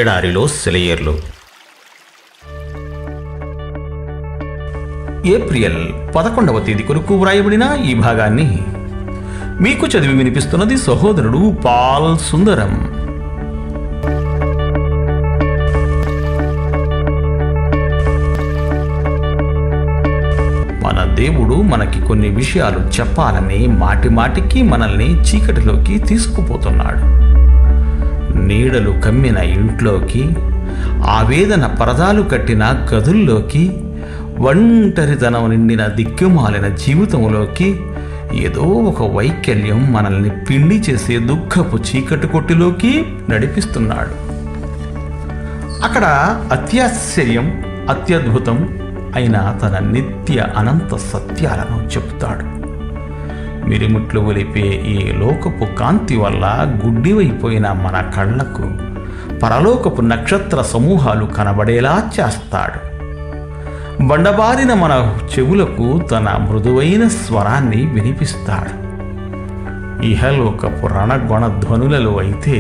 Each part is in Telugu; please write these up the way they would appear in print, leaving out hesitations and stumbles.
ఎడారిలో సెలయేర్లు. ఏప్రిల్ 11వ తేదీ కొరకు వ్రాయబడిన ఈ భాగాన్ని మీకు చదివి వినిపిస్తున్నది సహోదరుడు పాల్ సుందరం. మన దేవుడు మనకి కొన్ని విషయాలు చెప్పాలని మాటిమాటికి మనల్ని చీకటిలోకి తీసుకుపోతున్నాడు. నీడలు కమ్మిన ఇంట్లోకి, ఆవేదన పరదాలు కట్టిన గదుల్లోకి, ఒంటరితనం నిండిన దిక్కుమాలిన జీవితంలోకి, ఏదో ఒక వైకల్యం మనల్ని పిండి చేసే దుఃఖపు చీకటి కొట్టిలోకి నడిపిస్తున్నాడు. అక్కడ అత్యాశ్చర్యం, అత్యద్భుతం అయిన తన నిత్య అనంత సత్యాలను చెబుతాడు. మిరిముట్లు ఒలిపే ఈ లోకపు కాంతి వల్ల గుడ్డివైపోయిన మన కళ్ళకు పరలోకపు నక్షత్ర సమూహాలు కనబడేలా చేస్తాడు. బండబారిన మన చెవులకు తన మృదువైన స్వరాన్ని వినిపిస్తాడు. ఇహలోకపు రణగొణ ధ్వనులలో అయితే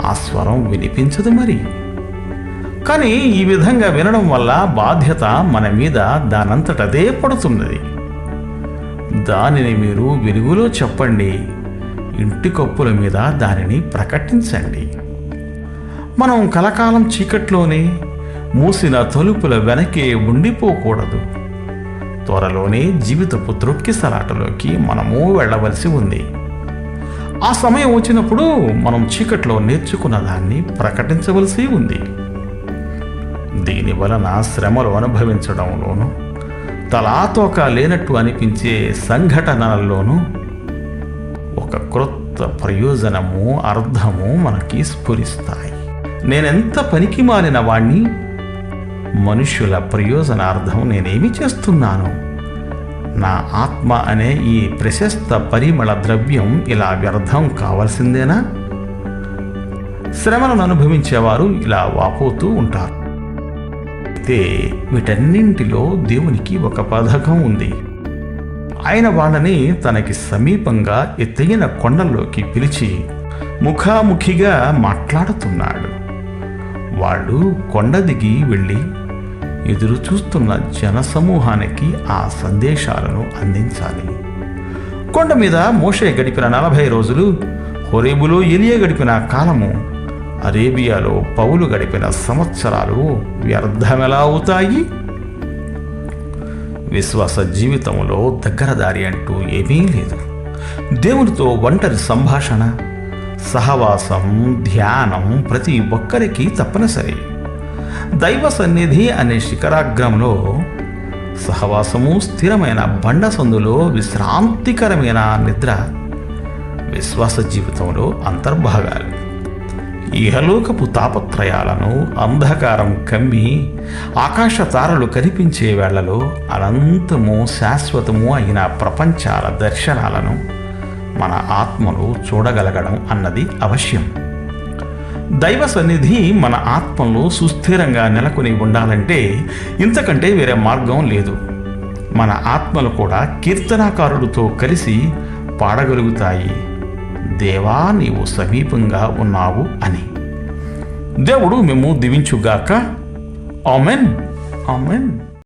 ఆ స్వరం వినిపించదు మరి. కానీ ఈ విధంగా వినడం వల్ల బాధ్యత మన మీద దానంతటదే పడుతున్నది. దానిని మీరు వెలుగులో చెప్పండి, ఇంటి కప్పుల మీద దానిని ప్రకటించండి. మనం కలకాలం చీకట్లోనే, మూసిన తలుపుల వెనకే ఉండిపోకూడదు. త్వరలోనే జీవితపు త్రొక్కిసలాటలోకి మనము వెళ్ళవలసి ఉంది. ఆ సమయం వచ్చినప్పుడు మనం చీకట్లో నేర్చుకున్న దాన్ని ప్రకటించవలసి ఉంది. దీని వలన శ్రమలు అనుభవించడంలోనూ, తలాతోక లేనట్టు అనిపించే సంఘటనలలోనూ ఒక క్రొత్త ప్రయోజనము, అర్థము మనకి స్ఫురిస్తాయి. నేనెంత పనికి మాలిన వాణ్ణి, మనుష్యుల ప్రయోజనార్థం నేనేమి చేస్తున్నాను? నా ఆత్మ అనే ఈ ప్రశస్త పరిమళ ద్రవ్యం ఇలా వ్యర్థం కావాల్సిందేనా? శ్రమలను అనుభవించేవారు ఇలా వాపోతూ ఉంటారు. అయితే వీటన్నింటిలో దేవునికి ఒక పథకం ఉంది. ఆయన వాళ్ళని తనకి సమీపంగా ఎత్తైన కొండల్లోకి పిలిచి ముఖాముఖిగా మాట్లాడుతున్నాడు. వాళ్ళు కొండ దిగి వెళ్ళి ఎదురు చూస్తున్న జనసమూహానికి ఆ సందేశాలను అందించాలి. కొండ మీద మోషే గడిపిన 40 రోజులు, హోరేబులో ఎలియా గడిపిన కాలము, అరేబియాలో పౌలు గడిపిన సంవత్సరాలు వ్యర్థమెలా అవుతాయి? విశ్వాస జీవితంలో దగ్గరదారి అంటూ ఏమీ లేదు. దేవునితో ఒంటరి సంభాషణ, సహవాసం, ధ్యానం ప్రతి ఒక్కరికి తప్పనిసరి. దైవ సన్నిధి అనే శిఖరాగ్రంలో సహవాసము, స్థిరమైన బండ సందులో విశ్రాంతికరమైన నిద్ర విశ్వాస జీవితంలో అంతర్భాగాలు. ఇహలోకపు తాపత్రయాలను అంధకారం కమ్మి ఆకాశ తారలు కనిపించే వేళ్లలో అనంతము, శాశ్వతము అయిన ప్రపంచాల దర్శనాలను మన ఆత్మలు చూడగలగడం అన్నది అవశ్యం. దైవ సన్నిధి మన ఆత్మలో సుస్థిరంగా నెలకొని ఉండాలంటే ఇంతకంటే వేరే మార్గం లేదు. మన ఆత్మలు కూడా కీర్తనాకారుడితో కలిసి పాడగలుగుతాయి, దేవా నీవు సమీపంగా ఉన్నావు అని. దేవుడు మేము దీవించుగాక. Amen, amen.